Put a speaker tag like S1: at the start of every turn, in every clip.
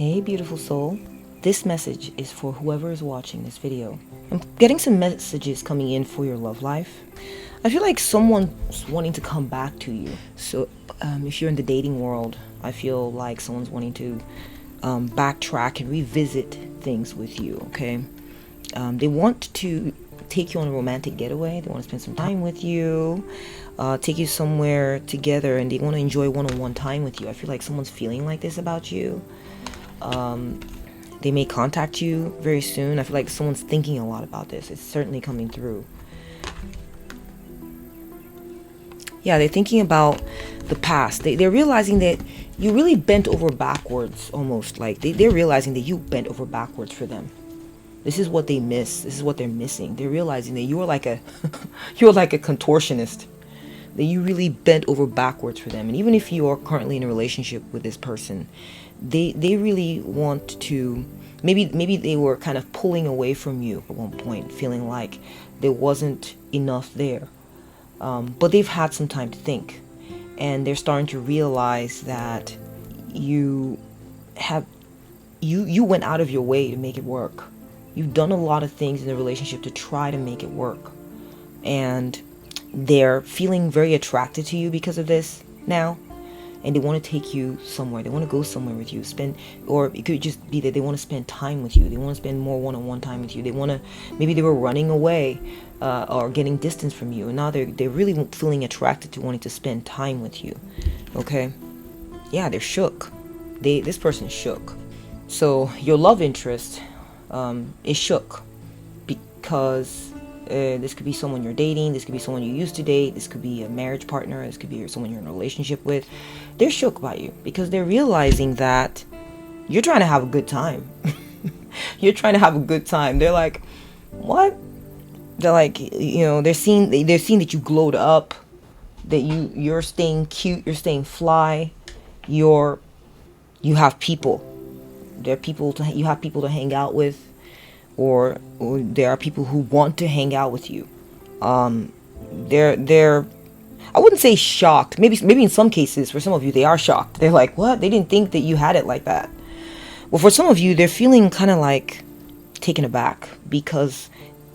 S1: Hey beautiful soul, this message is for whoever is watching this video. I'm getting some messages coming in for your love life. I feel like someone's wanting to come back to you. So if you're in the dating world, I feel like someone's wanting to backtrack and revisit things with you, okay? They want to take you on a romantic getaway. They want to spend some time with you, take you somewhere together, and they want to enjoy one-on-one time with you. I feel like someone's feeling like this about you. They may contact you very soon. I feel like someone's thinking a lot about this. It's certainly coming through. Yeah, they're thinking about the past. They're realizing that you really bent over backwards, almost. Like they're realizing that you bent over backwards for them. This is what they miss. This is what they're missing. They're realizing that you were like a you're like a contortionist. That you really bent over backwards for them. And even if you are currently in a relationship with this person, they really want to, maybe they were kind of pulling away from you at one point, feeling like there wasn't enough there. But they've had some time to think, and they're starting to realize that you went out of your way to make it work. You've done a lot of things in the relationship to try to make it work, and they're feeling very attracted to you because of this now, and they want to take you somewhere. They want to go somewhere with you, or it could just be that they want to spend time with you. They want to spend more one-on-one time with you. They want to, maybe they were running away or getting distance from you, and now they're really feeling attracted to wanting to spend time with you. Okay, yeah, they're shook. This person is shook. So your love interest is shook because this could be someone you're dating, this could be someone you used to date, this could be a marriage partner, this could be someone you're in a relationship with. They're shook by you because they're realizing that you're trying to have a good time. You're trying to have a good time. They're like, what? They're like, they're seeing that you glowed up, that you're staying cute, you're staying fly, you have people. You have people to hang out with. Or there are people who want to hang out with you. They're I wouldn't say shocked. Maybe in some cases, for some of you, they are shocked. They're like, what? They didn't think that you had it like that. Well, for some of you, they're feeling kind of like taken aback because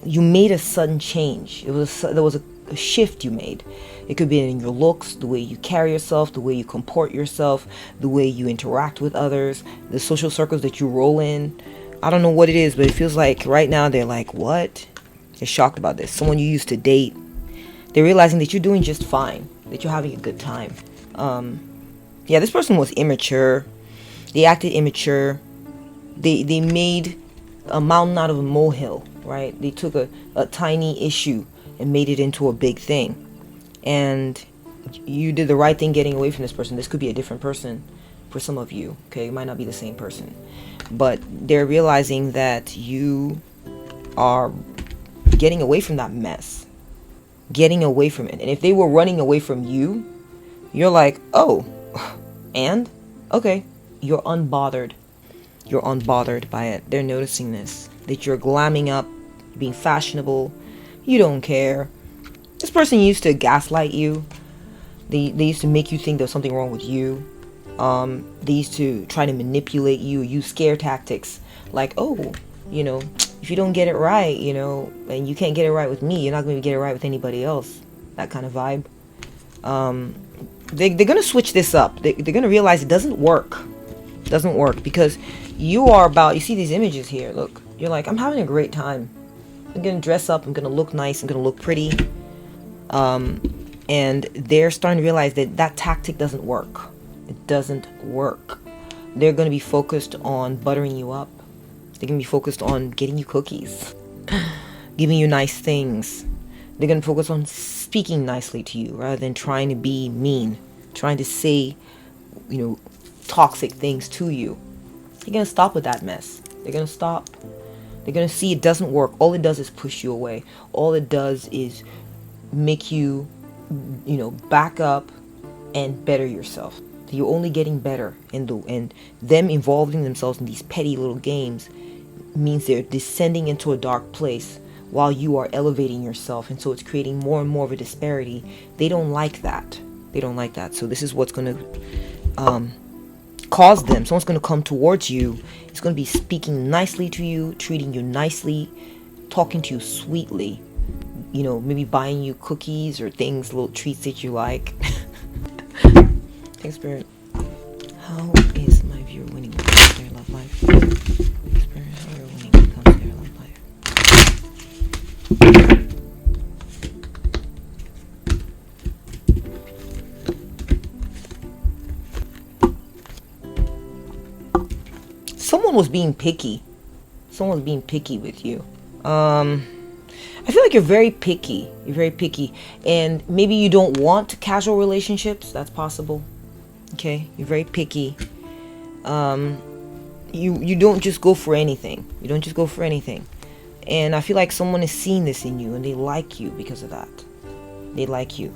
S1: you made a sudden change. There was a shift you made. It could be in your looks, the way you carry yourself, the way you comport yourself, the way you interact with others, the social circles that you roll in. I don't know what it is, but it feels like right now they're like, what? They're shocked about this. Someone you used to date. They're realizing that you're doing just fine, that you're having a good time. Yeah, this person was immature. They acted immature. They made a mountain out of a molehill, right? They took a tiny issue and made it into a big thing. And you did the right thing getting away from this person. This could be a different person for some of you, okay? It might not be the same person. But they're realizing that you are getting away from that mess. Getting away from it. And if they were running away from you, you're like, oh, and? Okay. You're unbothered. You're unbothered by it. They're noticing this. That you're glamming up, being fashionable. You don't care. This person used to gaslight you. They used to make you think there's something wrong with you. They used to try to manipulate you, use scare tactics, like, oh, if you don't get it right, and you can't get it right with me, you're not going to get it right with anybody else. That kind of vibe. They're going to switch this up. They're going to realize it doesn't work. It doesn't work because you see these images here. Look, you're like, I'm having a great time. I'm going to dress up. I'm going to look nice. I'm going to look pretty. And they're starting to realize that tactic doesn't work. It doesn't work. They're going to be focused on buttering you up. They're going to be focused on getting you cookies, giving you nice things. They're going to focus on speaking nicely to you rather than trying to be mean, trying to say, toxic things to you. They're going to stop with that mess. They're going to stop. They're going to see it doesn't work. All it does is push you away. All it does is make you, back up and better yourself. You're only getting better, and them involving themselves in these petty little games means they're descending into a dark place while you are elevating yourself, and so it's creating more and more of a disparity. They don't like that. So this is what's going to cause them. Someone's going to come towards you. It's going to be speaking nicely to you, treating you nicely, talking to you sweetly. You know, maybe buying you cookies or things, little treats that you like. Thanks, Spirit. How is my viewer winning when it comes to their love life? Spirit, how are you winning when it comes to their love life? Someone was being picky. Someone was being picky with you. I feel like you're very picky. You're very picky. And maybe you don't want casual relationships. That's possible. Okay? You're very picky. You don't just go for anything. You don't just go for anything. And I feel like someone is seeing this in you and they like you because of that. They like you.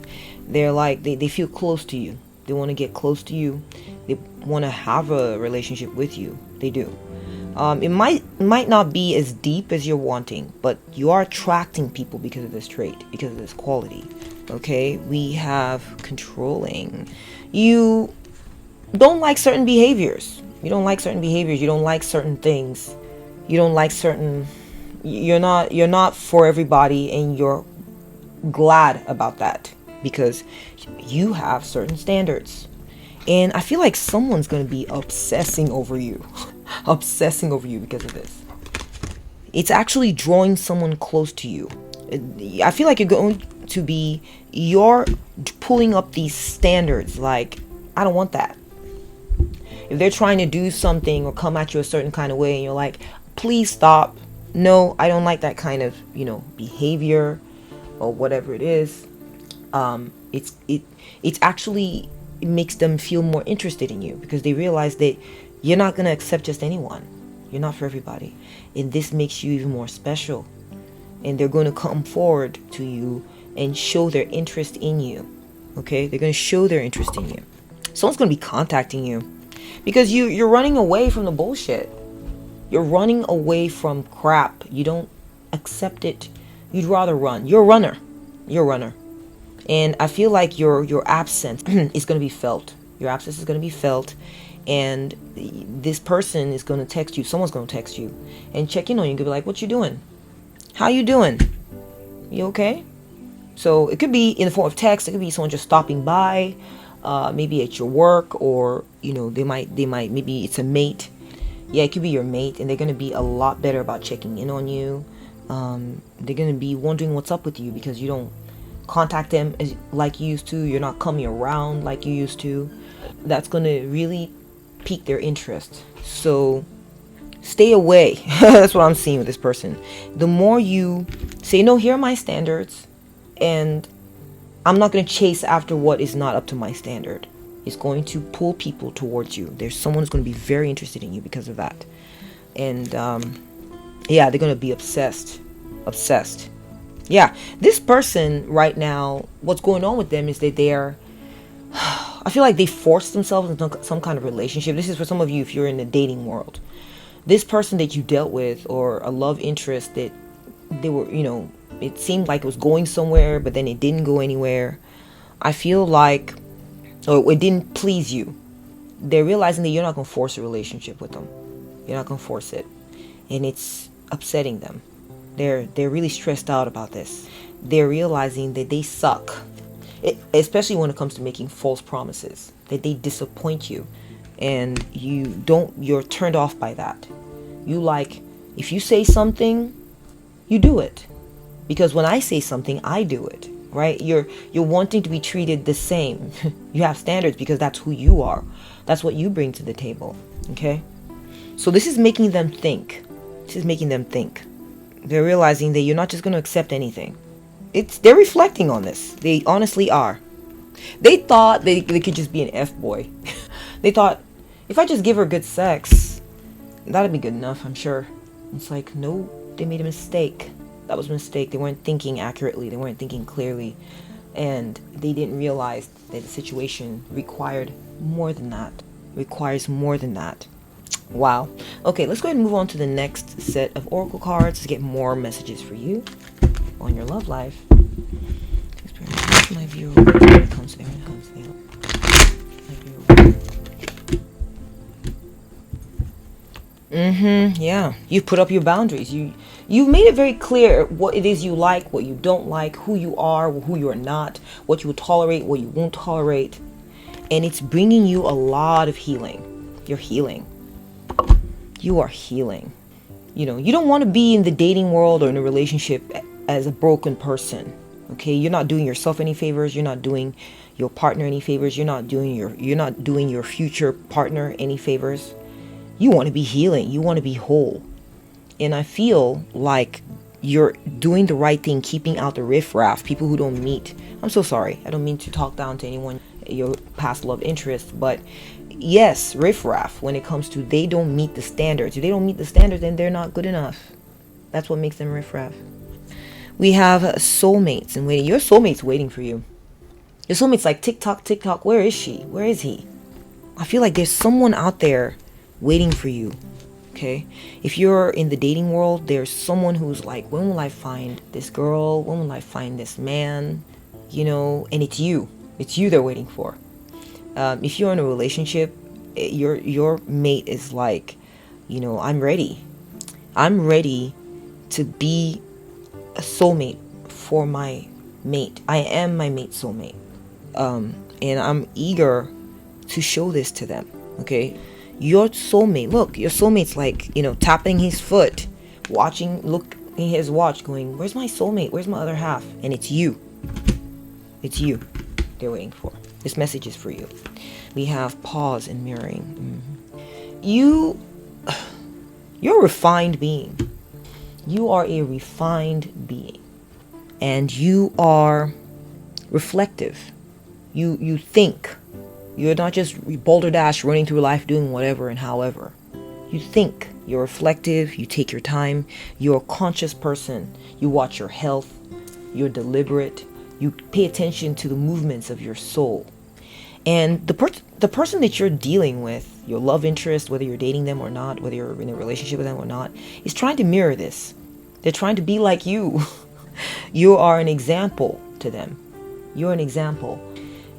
S1: They're like, they feel close to you. They want to get close to you. They want to have a relationship with you. They do. It might not be as deep as you're wanting, but you are attracting people because of this trait, because of this quality. Okay, we have controlling. You don't like certain behaviors. You don't like certain behaviors. You don't like certain things. You don't like certain. You're not for everybody, and you're glad about that because you have certain standards. And I feel like someone's going to be obsessing over you. Obsessing over you because of this. It's actually drawing someone close to you. I feel like you're pulling up these standards. Like, I don't want that. If they're trying to do something or come at you a certain kind of way and you're like, please stop. No, I don't like that kind of, behavior or whatever it is. It's actually, it makes them feel more interested in you because they realize that you're not going to accept just anyone. You're not for everybody. And this makes you even more special. And they're going to come forward to you and show their interest in you. Okay? They're going to show their interest in you. Someone's going to be contacting you because you're running away from the bullshit. You're running away from crap. You don't accept it. You'd rather run. You're a runner. You're a runner. And I feel like your absence is going to be felt. Your absence is going to be felt. And this person is going to text you. Someone's going to text you and check in on you. Could be like, what you doing? How you doing? You okay? So it could be in the form of text. It could be someone just stopping by, maybe at your work, or, they might, maybe it's a mate. Yeah, it could be your mate, and they're going to be a lot better about checking in on you. They're going to be wondering what's up with you because you don't contact them like you used to. You're not coming around like you used to. That's going to really pique their interest. So stay away. That's what I'm seeing with this person. The more you say, no, here are my standards, and I'm not going to chase after what is not up to my standard, it's going to pull people towards you. There's someone who's going to be very interested in you because of that. And they're going to be obsessed. Yeah, this person right now, what's going on with them is that I feel like they forced themselves into some kind of relationship. This is for some of you if you're in the dating world. This person that you dealt with, or a love interest that they were, it seemed like it was going somewhere, but then it didn't go anywhere. I feel like, or it didn't please you. They're realizing that you're not going to force a relationship with them. You're not going to force it. And it's upsetting them. They're really stressed out about this. They're realizing that they suck. Especially when it comes to making false promises, that they disappoint you, and you're turned off by that. If you say something, you do it, because when I say something, I do it, right? You're wanting to be treated the same. You have standards because that's who you are. That's what you bring to the table. Okay, so this is making them think. They're realizing that you're not just going to accept anything. They're reflecting on this. They honestly are. They thought they could just be an F-boy. They thought, if I just give her good sex, that'd be good enough, I'm sure. It's like, no, they made a mistake. That was a mistake. They weren't thinking accurately. They weren't thinking clearly. And they didn't realize that the situation required more than that. Requires more than that. Wow. Okay, let's go ahead and move on to the next set of oracle cards to get more messages for you on your love life. My view when it comes to my view. Yeah, you put up your boundaries. You've made it very clear what it is you like, what you don't like, who you are, who you are not, what you will tolerate, what you won't tolerate. And it's bringing you a lot of healing. You're healing. You are healing. You don't want to be in the dating world or in a relationship as a broken person. Okay? You're not doing yourself any favors, you're not doing your partner any favors, you're not doing your future partner any favors. You want to be healing, you want to be whole. And I feel like you're doing the right thing, keeping out the riffraff, people who don't meet. I'm so sorry. I don't mean to talk down to anyone, your past love interest, but yes, riffraff when it comes to they don't meet the standards. If they don't meet the standards, then they're not good enough. That's what makes them riffraff. We have soulmates and waiting. Your soulmate's waiting for you. Your soulmate's like, tick tock, tick tock. Where is she? Where is he? I feel like there's someone out there waiting for you. Okay, if you're in the dating world, there's someone who's like, when will I find this girl? When will I find this man? And it's you they're waiting for. If you're in a relationship, your mate is like, I'm ready to be a soulmate for my mate. I am my mate's soulmate, and I'm eager to show this to them. Okay, your soulmate's like, tapping his foot, looking at his watch, going, where's my soulmate? Where's my other half? And it's you they're waiting for. This message is for you. We have pause and mirroring. You're a refined being. You are a refined being, and you are reflective. You think. You're not just boulder dash running through life doing whatever and however. You think. You're reflective. You take your time. You're a conscious person. You watch your health. You're deliberate. You pay attention to the movements of your soul. And the person that you're dealing with, your love interest, whether you're dating them or not, whether you're in a relationship with them or not, is trying to mirror this. They're trying to be like you. You are an example to them. You're an example.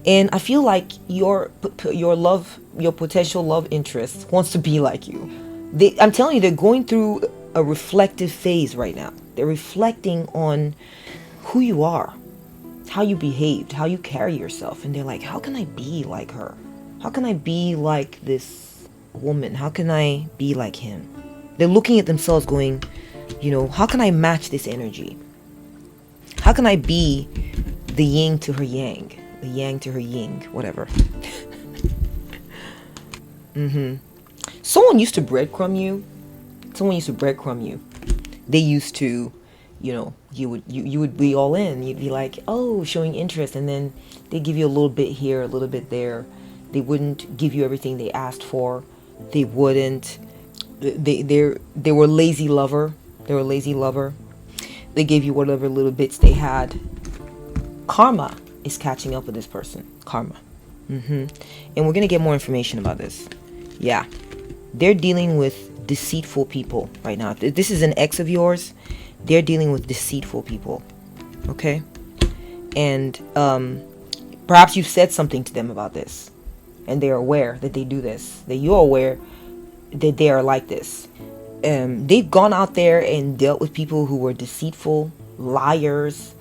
S1: And I feel like your potential love interest wants to be like you. I'm telling you, they're going through a reflective phase right now. They're reflecting on who you are, how you behaved, how you carry yourself. And they're like, how can I be like her? How can I be like this woman? How can I be like him? They're looking at themselves going, how can I match this energy? How can I be the yin to her yang? The yang to her yin, whatever. Someone used to breadcrumb you. They used to, you would be all in. You'd be like, oh, showing interest, and then they give you a little bit here, a little bit there. They wouldn't give you everything they asked for. They wouldn't. They were lazy lover. They gave you whatever little bits they had. Karma is catching up with this person. Karma. And we're going to get more information about this. Yeah. They're dealing with deceitful people right now. If this is an ex of yours, they're dealing with deceitful people. Okay? And perhaps you've said something to them about this. And they're aware that they do this. That you're aware that they are like this. They've gone out there and dealt with people who were deceitful, liars,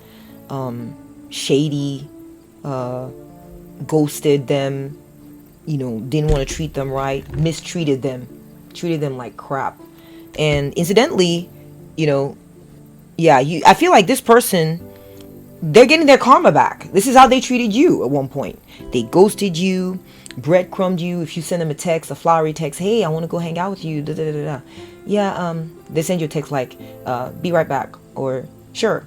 S1: shady, ghosted them, didn't want to treat them right, mistreated them, treated them like crap. And incidentally, I feel like this person, they're getting their karma back. This is how they treated you at one point. They ghosted you, breadcrumbed you. If you send them a flowery text, hey, I want to go hang out with you, da da da da. Yeah, they send you a text like, be right back, or sure,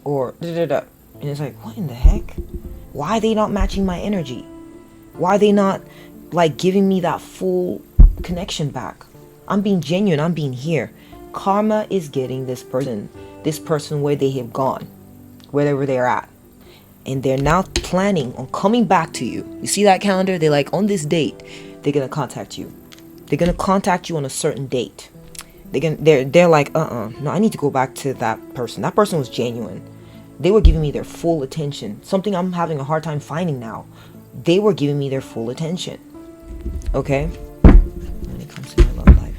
S1: or da da da. And it's like, what in the heck? Why are they not matching my energy? Why are they not giving me that full connection back? I'm being genuine. I'm being here. Karma is getting this person where they have gone, wherever they're at. And they're now planning on coming back to you. You see that calendar? They're like, on this date, they're going to contact you. They're going to contact you on a certain date. They're like, no, I need to go back to that person. That person was genuine. They were giving me their full attention. Something I'm having a hard time finding now. They were giving me their full attention. Okay? When it comes to my love life.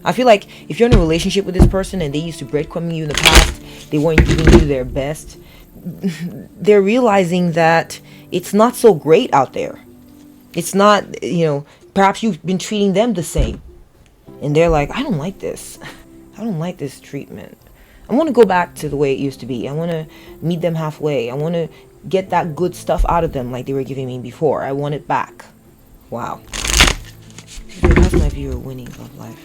S1: I feel like if you're in a relationship with this person and they used to breadcrumb you in the past, they weren't giving you their best, they're realizing that it's not so great out there. It's not, perhaps you've been treating them the same. And they're like, I don't like this. I don't like this treatment. I want to go back to the way it used to be. I want to meet them halfway. I want to get that good stuff out of them like they were giving me before. I want it back. Wow. Spirit, how's my viewer winning love life?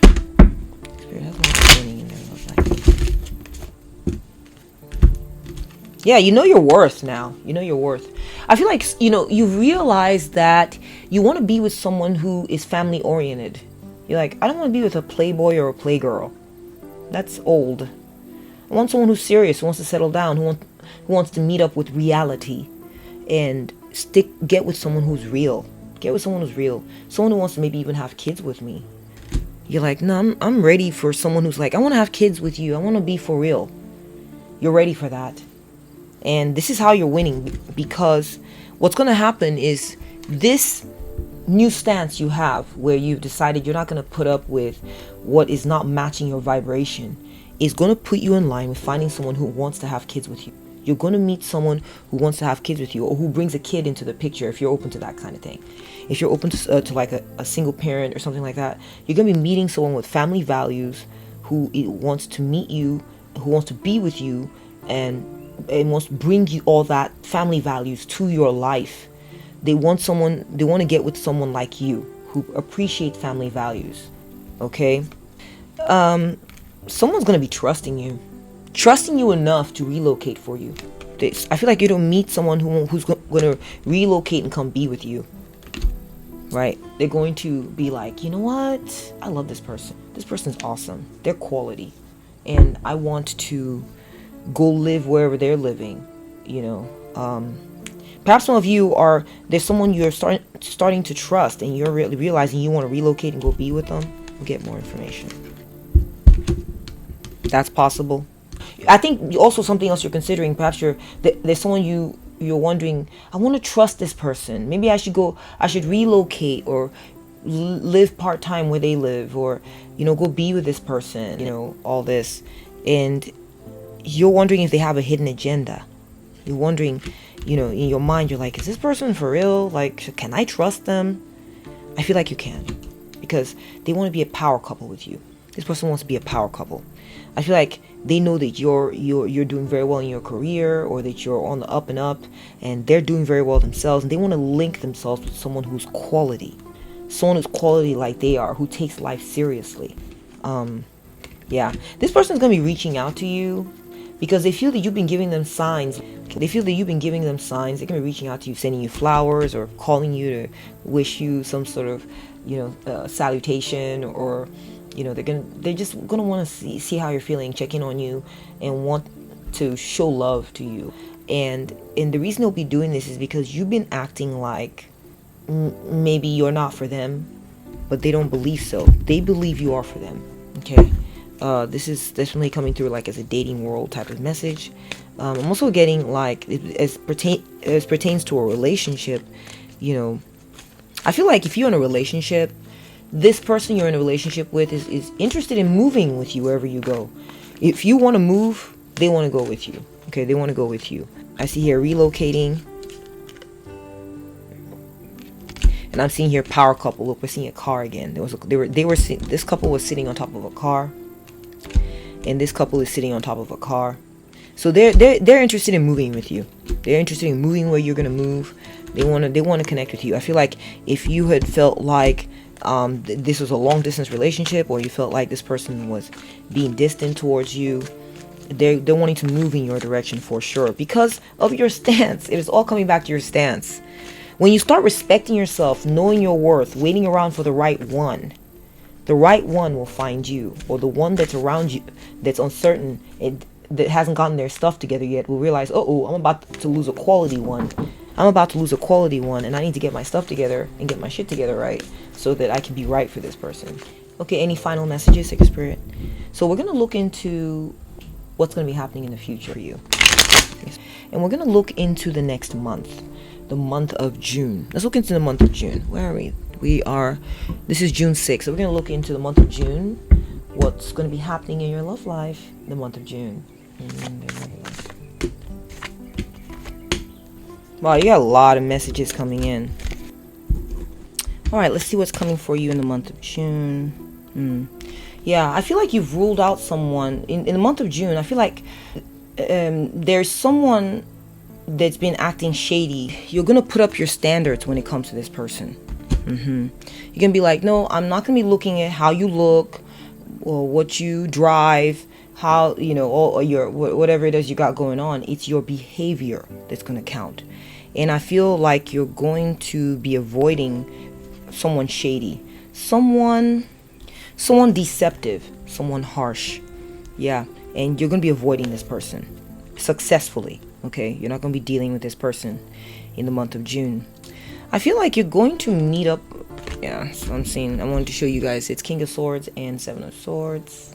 S1: Spirit, how's my viewer winning in their love life? Yeah, you know your worth now. You know your worth. I feel like, you realize that you want to be with someone who is family oriented. You're like, I don't want to be with a playboy or a playgirl. That's old. I want someone who's serious, who wants to settle down, who wants to meet up with reality and get with someone who's real. Get with someone who's real. Someone who wants to maybe even have kids with me. You're like, no, I'm ready for someone who's like, I want to have kids with you. I want to be for real. You're ready for that. And this is how you're winning, because what's going to happen is this new stance you have where you've decided you're not going to put up with what is not matching your vibration is going to put you in line with finding someone who wants to have kids with you. You're going to meet someone who wants to have kids with you, or who brings a kid into the picture if you're open to that kind of thing. If you're open to like a single parent or something like that, you're going to be meeting someone with family values who wants to meet you, who wants to be with you, and wants to bring you all that family values to your life. They want to get with someone like you who appreciates family values. Okay? Someone's going to be trusting you enough to relocate for you. I feel like you don't meet someone who's going to relocate and come be with you. Right? They're going to be like, you know what? I love this person. This person's awesome. They're quality. And I want to go live wherever they're living. Perhaps some of you there's someone you're starting to trust, and you're really realizing you want to relocate and go be with them. We'll get more information. That's possible. I think also something else you're considering. Perhaps there's someone you're wondering, I want to trust this person. Maybe I should relocate or live part-time where they live, or go be with this person, all this. And you're wondering if they have a hidden agenda. You're wondering, in your mind, you're like, is this person for real? Like, can I trust them? I feel like you can, because they want to be a power couple with you. This person wants to be a power couple. I feel like they know that you're doing very well in your career, or that you're on the up and up, and they're doing very well themselves, and they want to link themselves with someone who's quality. Someone who's quality like they are, who takes life seriously. Yeah. This person's going to be reaching out to you because they feel that you've been giving them signs. They're going to be reaching out to you, sending you flowers, or calling you to wish you some sort of, salutation, or, they're just going to want to see how you're feeling, check in on you, and want to show love to you. And the reason they'll be doing this is because you've been acting like maybe you're not for them, but they don't believe so. They believe you are for them. Okay. This is definitely coming through like as a dating world type of message. I'm also getting like as pertains to a relationship. I feel like if you're in a relationship, this person you're in a relationship with is interested in moving with you wherever you go. If you want to move, they want to go with you. Okay, they want to go with you. I see here relocating. And I'm seeing here power couple. Look, we're seeing a car again. This couple was sitting on top of a car, and this couple is sitting on top of a car. So they're interested in moving with you. They're interested in moving where you're gonna move. They want to connect with you. I feel like if you had felt like this was a long distance relationship, or you felt like this person was being distant towards you, they're wanting to move in your direction for sure because of your stance. It is all coming back to your stance. When you start respecting yourself, knowing your worth, waiting around for the right one will find you. Or the one that's around you, that's uncertain, that hasn't gotten their stuff together yet, will realize, I'm about to lose a quality one. And I need to get my stuff together and get my shit together right so that I can be right for this person. Okay, any final messages, Sacred Spirit? So we're going to look into what's going to be happening in the future for you. And we're going to look into the next month. The month of June. Let's look into the month of June. Where are we? This is June 6th. So we're going to look into the month of June. what's going to be happening in your love life in the month of June. Wow, you got a lot of messages coming in. All right, let's see what's coming for you in the month of June. Yeah, I feel like you've ruled out someone in the month of June. I feel like there's someone that's been acting shady. You're gonna put up your standards when it comes to this person. You're gonna be like, no, I'm not gonna be looking at how you look or what you drive, how, you know, or your whatever it is you got going on. It's your behavior that's gonna count. And I feel like you're going to be avoiding someone shady, someone deceptive, someone harsh. Yeah, and you're gonna be avoiding this person successfully. Okay, you're not gonna be dealing with this person in the month of June. I feel like you're going to meet up. Yeah, so I'm seeing, I wanted to show you guys, it's King of Swords and Seven of Swords.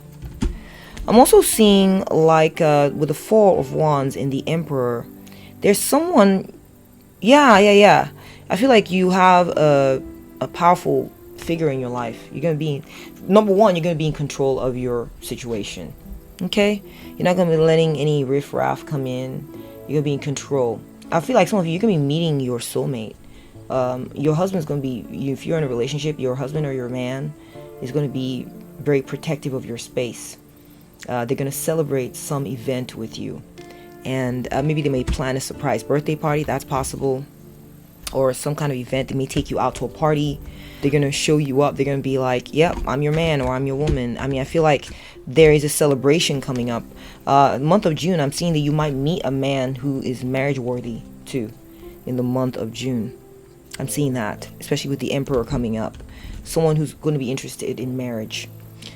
S1: I'm also seeing like with the Four of Wands and the Emperor, there's someone. Yeah. I feel like you have a powerful figure in your life. You're gonna be, number one, you're gonna be in control of your situation. Okay, you're not gonna be letting any riffraff come in. You're gonna be in control. I feel like some of you're gonna be meeting your soulmate. Your husband's gonna be, if you're in a relationship, your husband or your man is gonna be very protective of your space. They're gonna celebrate some event with you, and maybe they may plan a surprise birthday party. That's possible, or some kind of event. They may take you out to a party. They're gonna show you up. They're gonna be like, yep, I'm your man or I'm your woman. I mean, I feel like there is a celebration coming up. Month of June, I'm seeing that you might meet a man who is marriage worthy too in the month of June. I'm seeing that, especially with the Emperor coming up. Someone who's going to be interested in marriage.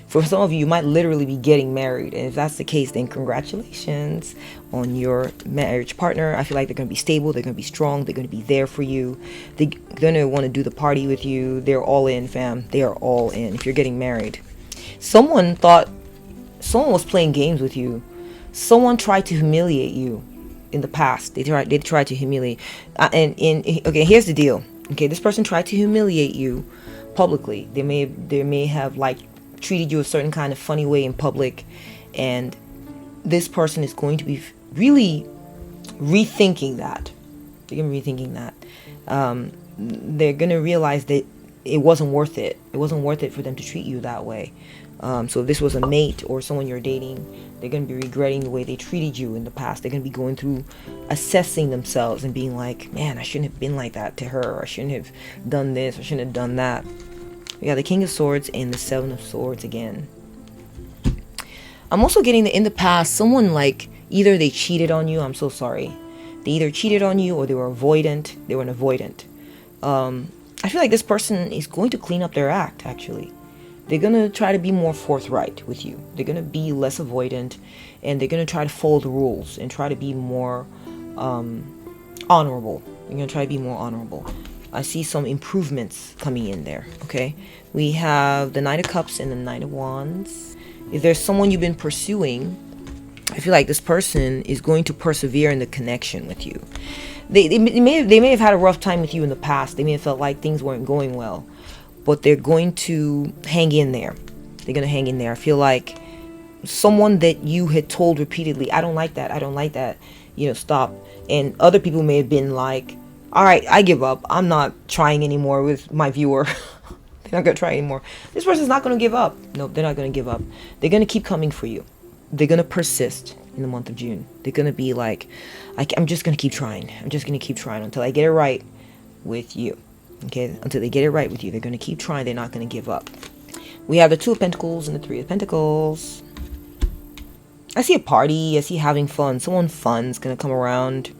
S1: For some of you, you might literally be getting married. And if that's the case, then congratulations on your marriage partner. I feel like they're going to be stable. They're going to be strong. They're going to be there for you. They're going to want to do the party with you. They're all in, fam. They are all in if you're getting married. Someone was playing games with you. Someone tried to humiliate you in the past. They tried to humiliate. Okay, here's the deal. Okay, this person tried to humiliate you publicly. They may have like treated you a certain kind of funny way in public, and this person is going to be really rethinking that. They're gonna be rethinking that. They're gonna realize that it wasn't worth it. It wasn't worth it for them to treat you that way. So if this was a mate or someone you're dating, they're going to be regretting the way they treated you in the past. They're going to be going through assessing themselves and being like, man, I shouldn't have been like that to her. Or I shouldn't have done this. I shouldn't have done that. We got the King of Swords and the Seven of Swords again. I'm also getting that in the past, someone like, either they cheated on you. I'm so sorry. They either cheated on you or they were avoidant. They were an avoidant. I feel like this person is going to clean up their act, actually. They're going to try to be more forthright with you. They're going to be less avoidant, and they're going to try to follow the rules and try to be more honorable. They're going to try to be more honorable. I see some improvements coming in there, okay? We have the Knight of Cups and the Knight of Wands. If there's someone you've been pursuing, I feel like this person is going to persevere in the connection with you. They may have had a rough time with you in the past. They may have felt like things weren't going well. But they're going to hang in there. They're going to hang in there. I feel like someone that you had told repeatedly, I don't like that, I don't like that, stop. And other people may have been like, all right, I give up. I'm not trying anymore with my viewer. They're not going to try anymore. This person's not going to give up. No, they're not going to give up. They're going to keep coming for you. They're going to persist in the month of June. They're going to be like, I'm just going to keep trying. I'm just going to keep trying until I get it right with you. Okay, until they get it right with you. They're going to keep trying. They're not going to give up. We have the Two of Pentacles and the Three of Pentacles. I see a party. I see having fun. Someone fun's going to come around.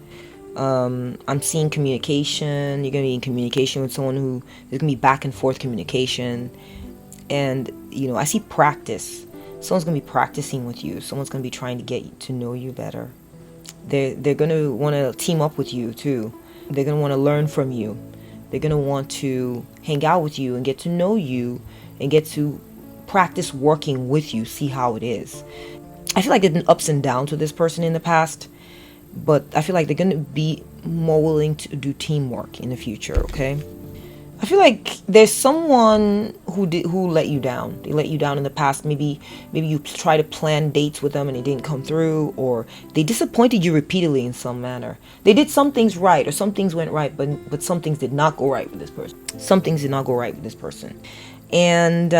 S1: I'm seeing communication. You're going to be in communication with someone who, there's going to be back and forth communication. And, I see practice. Someone's going to be practicing with you. Someone's going to be trying to get to know you better. They're going to want to team up with you too. They're going to want to learn from you. They're going to want to hang out with you and get to know you and get to practice working with you, see how it is. I feel like there's been ups and downs with this person in the past, but I feel like they're going to be more willing to do teamwork in the future, okay? I feel like there's someone who let you down. They let you down in the past. Maybe you try to plan dates with them and it didn't come through, or they disappointed you repeatedly in some manner. They did some things right, or some things went right, but some things did not go right with this person. Some things did not go right with this person, and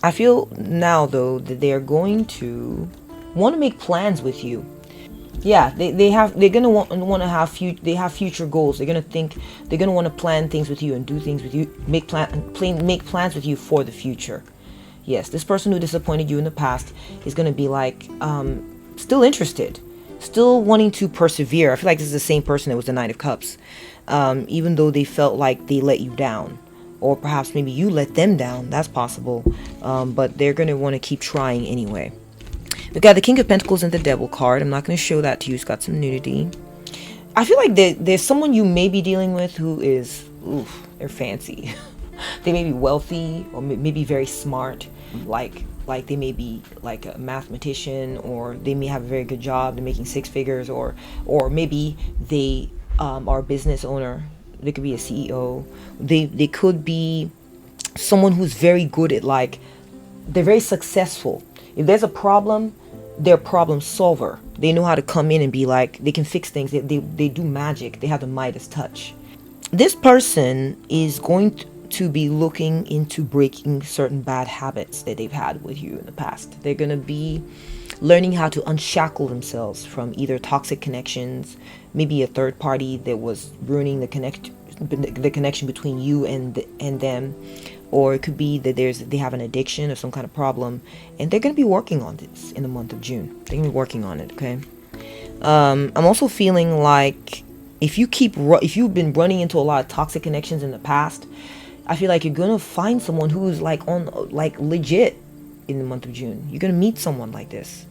S1: I feel now though that they are going to want to make plans with you. Yeah, they're gonna want to have they have future goals. They're gonna want to plan things with you and do things with you, make plans with you for the future. Yes, this person who disappointed you in the past is gonna be like still interested, still wanting to persevere. I feel like this is the same person that was the Knight of Cups, even though they felt like they let you down, or perhaps maybe you let them down. That's possible, but they're gonna want to keep trying anyway. We got the King of Pentacles and the Devil card. I'm not going to show that to you. It's got some nudity. I feel like there's someone you may be dealing with who is, they're fancy. They may be wealthy or maybe very smart. Like they may be like a mathematician, or they may have a very good job. They're making six figures, or maybe they are a business owner. They could be a CEO. They could be someone who's very good at they're very successful. If there's a problem, they're a problem solver. They know how to come in and be like, they can fix things. They do magic. They have the Midas touch. This person is going to be looking into breaking certain bad habits that they've had with you in the past. They're going to be learning how to unshackle themselves from either toxic connections, maybe a third party that was ruining the connection between you and them, or it could be that they have an addiction or some kind of problem, and they're going to be working on this in the month of June. They're going to be working on it, okay? I'm also feeling like if you've been running into a lot of toxic connections in the past, I feel like you're going to find someone who's legit in the month of June. You're going to meet someone like this.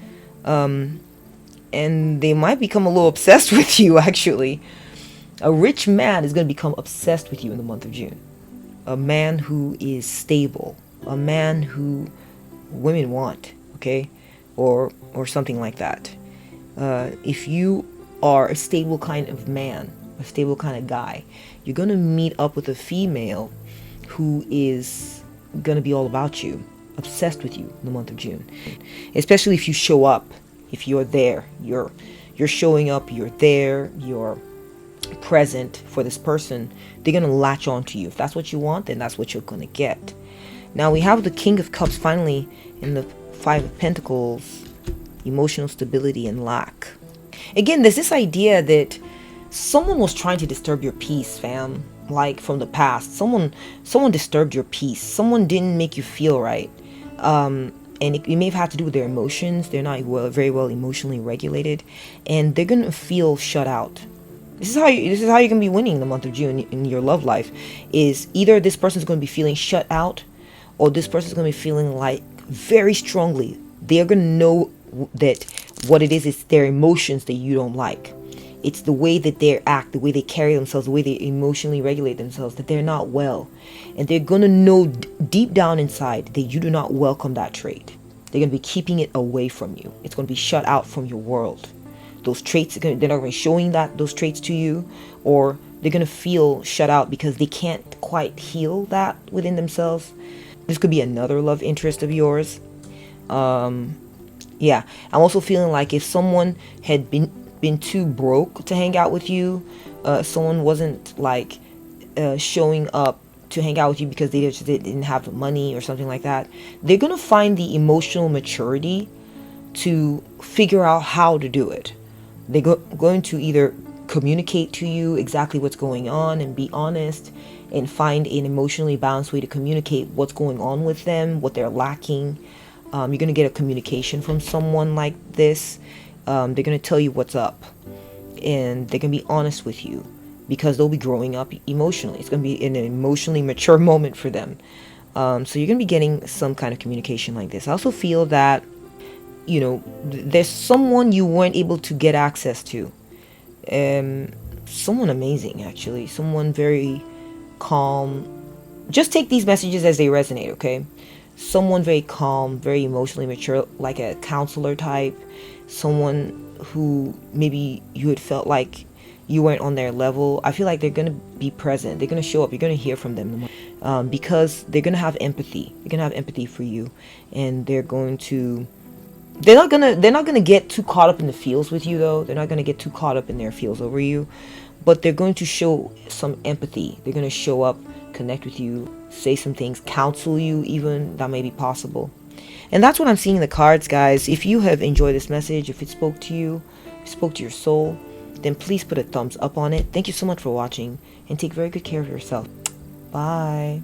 S1: And they might become a little obsessed with you, actually. A rich man is going to become obsessed with you in the month of June. A man who is stable, a man who women want, okay, or something like that. If you are a stable kind of man, a stable kind of guy, you're gonna meet up with a female who is gonna be all about you, obsessed with you in the month of June. Especially if you show up, if you're there, you're showing up, you're there, you're present for this person. They're going to latch on to you. If that's what you want, then that's what you're going to get. Now we have the King of Cups finally in the Five of Pentacles, emotional stability and lack. Again, there's this idea that someone was trying to disturb your peace, fam. Like from the past, someone disturbed your peace. Someone didn't make you feel right. And it may have had to do with their emotions. They're not very well emotionally regulated, and they're going to feel shut out. This is how you can be winning the month of June in your love life. Is either this person's going to be feeling shut out, or this person's going to be feeling like very strongly they're going to know that what it is their emotions that you don't like. It's the way that they act, the way they carry themselves, the way they emotionally regulate themselves, that they're not well. And they're going to know deep down inside that you do not welcome that trait. They're going to be keeping it away from you. It's going to be shut out from your world. Those traits, they're not going to be showing those traits to you, or they're going to feel shut out because they can't quite heal that within themselves. This could be another love interest of yours. Yeah, I'm also feeling like if someone had been too broke to hang out with you, someone wasn't showing up to hang out with you because they didn't have money or something like that, they're going to find the emotional maturity to figure out how to do it. They're going to either communicate to you exactly what's going on and be honest and find an emotionally balanced way to communicate what's going on with them, what they're lacking. You're going to get a communication from someone like this. They're going to tell you what's up, and they're going to be honest with you because they'll be growing up emotionally. It's going to be an emotionally mature moment for them. So you're going to be getting some kind of communication like this. I also feel that, there's someone you weren't able to get access to. Someone amazing, actually. Someone very calm. Just take these messages as they resonate, okay? Someone very calm, very emotionally mature, like a counselor type. Someone who maybe you had felt like you weren't on their level, I feel like they're gonna be present. They're gonna show up. You're gonna hear from them, because they're gonna have empathy. They're gonna have empathy for you, and they're not gonna get too caught up in the feels with you, though. They're not gonna get too caught up in their feels over you, but they're going to show some empathy. They're gonna show up, connect with you, say some things, counsel you, even. That may be possible. And that's what I'm seeing in the cards, guys. If you have enjoyed this message, if it spoke to you, spoke to your soul, then please put a thumbs up on it. Thank you so much for watching, and take very good care of yourself. Bye.